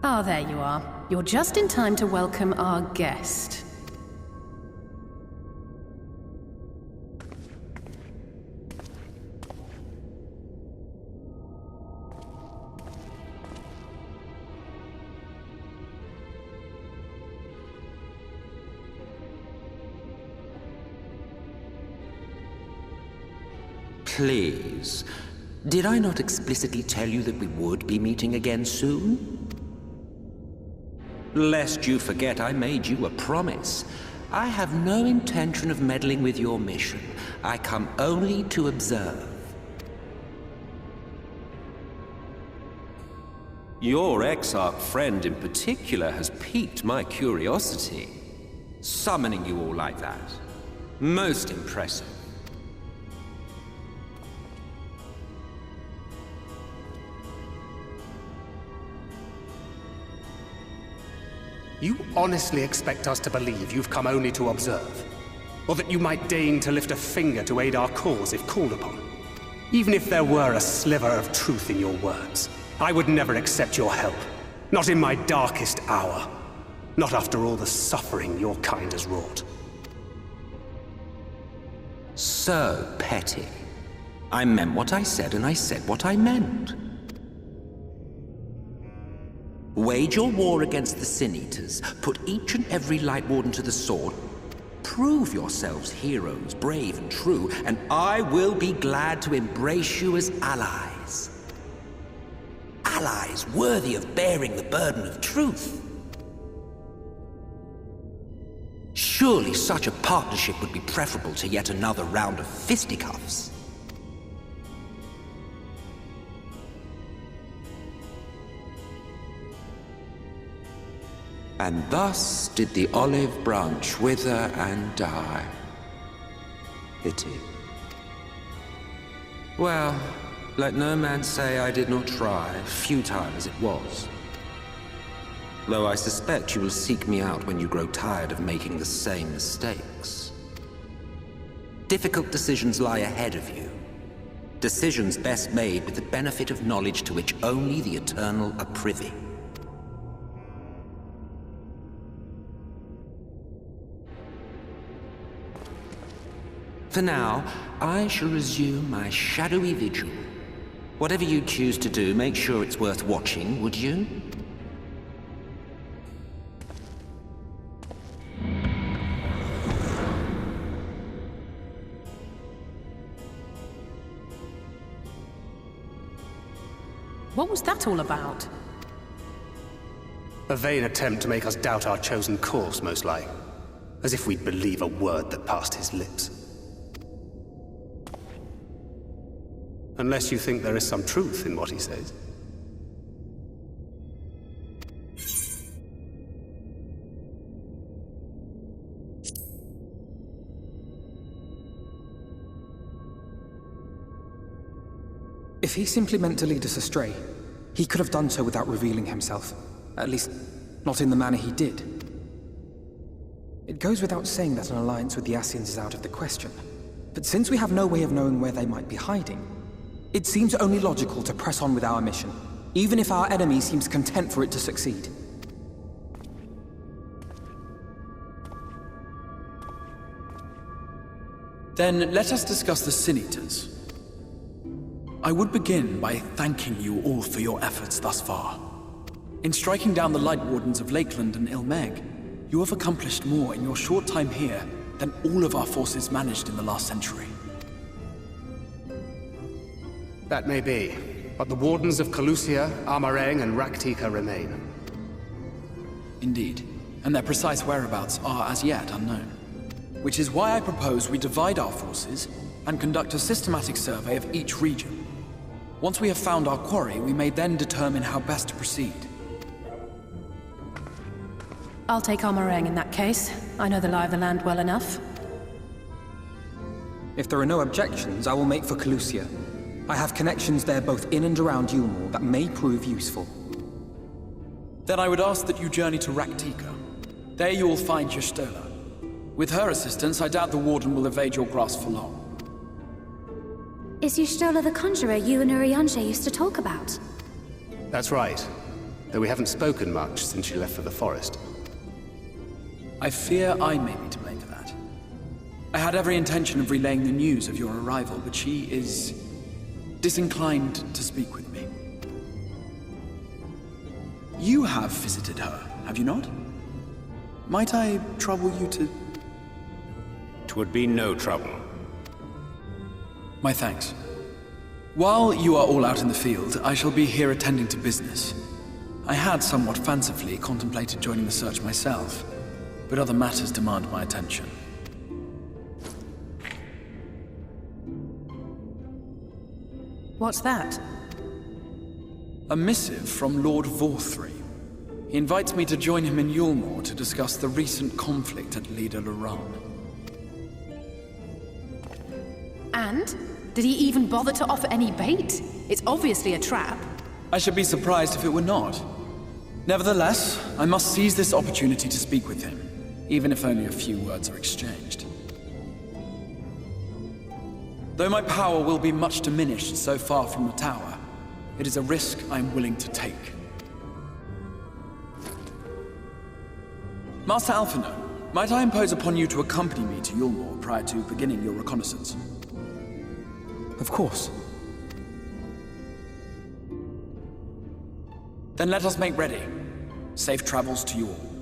Ah, there you are. You're just in time to welcome our guest. Please, did I not explicitly tell you that we would be meeting again soon? Lest you forget, I made you a promise. I have no intention of meddling with your mission. I come only to observe. Your Exarch friend in particular has piqued my curiosity. Summoning you all like that. Most impressive. You honestly expect us to believe you've come only to observe? Or that you might deign to lift a finger to aid our cause if called upon? Even if there were a sliver of truth in your words, I would never accept your help. Not in my darkest hour. Not after all the suffering your kind has wrought. So petty. I meant what I said, and I said what I meant. Wage your war against the Sin Eaters, put each and every Light Warden to the sword, prove yourselves heroes, brave and true, and I will be glad to embrace you as allies. Allies worthy of bearing the burden of truth. Surely such a partnership would be preferable to yet another round of fisticuffs. And thus did the olive branch wither and die. Pity. Well, let no man say I did not try, futile as it was. Though I suspect you will seek me out when you grow tired of making the same mistakes. Difficult decisions lie ahead of you. Decisions best made with the benefit of knowledge to which only the Eternal are privy. For now, I shall resume my shadowy vigil. Whatever you choose to do, make sure it's worth watching, would you? What was that all about? A vain attempt to make us doubt our chosen course, most like. As if we'd believe a word that passed his lips. Unless you think there is some truth in what he says. If he simply meant to lead us astray, he could have done so without revealing himself. At least, not in the manner he did. It goes without saying that an alliance with the Ascians is out of the question. But since we have no way of knowing where they might be hiding, it seems only logical to press on with our mission, even if our enemy seems content for it to succeed. Then let us discuss the Sin Eaters. I would begin by thanking you all for your efforts thus far. In striking down the Light Wardens of Lakeland and Ilmeg, you have accomplished more in your short time here than all of our forces managed in the last century. That may be, but the Wardens of Calusia, Amareng, and Raktika remain. Indeed, and their precise whereabouts are as yet unknown. Which is why I propose we divide our forces and conduct a systematic survey of each region. Once we have found our quarry, we may then determine how best to proceed. I'll take Amareng in that case. I know the lie of the land well enough. If there are no objections, I will make for Calusia. I have connections there both in and around Yulmore that may prove useful. Then I would ask that you journey to Raktika. There you will find Y'shtola. With her assistance, I doubt the Warden will evade your grasp for long. Is Y'shtola the conjurer you and Urianger used to talk about? That's right. though we haven't spoken much since she left for the forest. I fear I may be to blame for that. I had every intention of relaying the news of your arrival, but she is disinclined to speak with me. You have visited her, have you not? Might I trouble you to... 'Twould be no trouble. My thanks. While you are all out in the field, I shall be here attending to business. I had somewhat fancifully contemplated joining the search myself, but other matters demand my attention. What's that? A missive from Lord Vorthry. He invites me to join him in Yulmore to discuss the recent conflict at Lida Luran. And? Did he even bother to offer any bait? It's obviously a trap. I should be surprised if it were not. Nevertheless, I must seize this opportunity to speak with him, even if only a few words are exchanged. Though my power will be much diminished so far from the tower, it is a risk I am willing to take. Master Alphinaud, might I impose upon you to accompany me to Yulmore prior to beginning your reconnaissance? Of course. Then let us make ready. Safe travels to you all.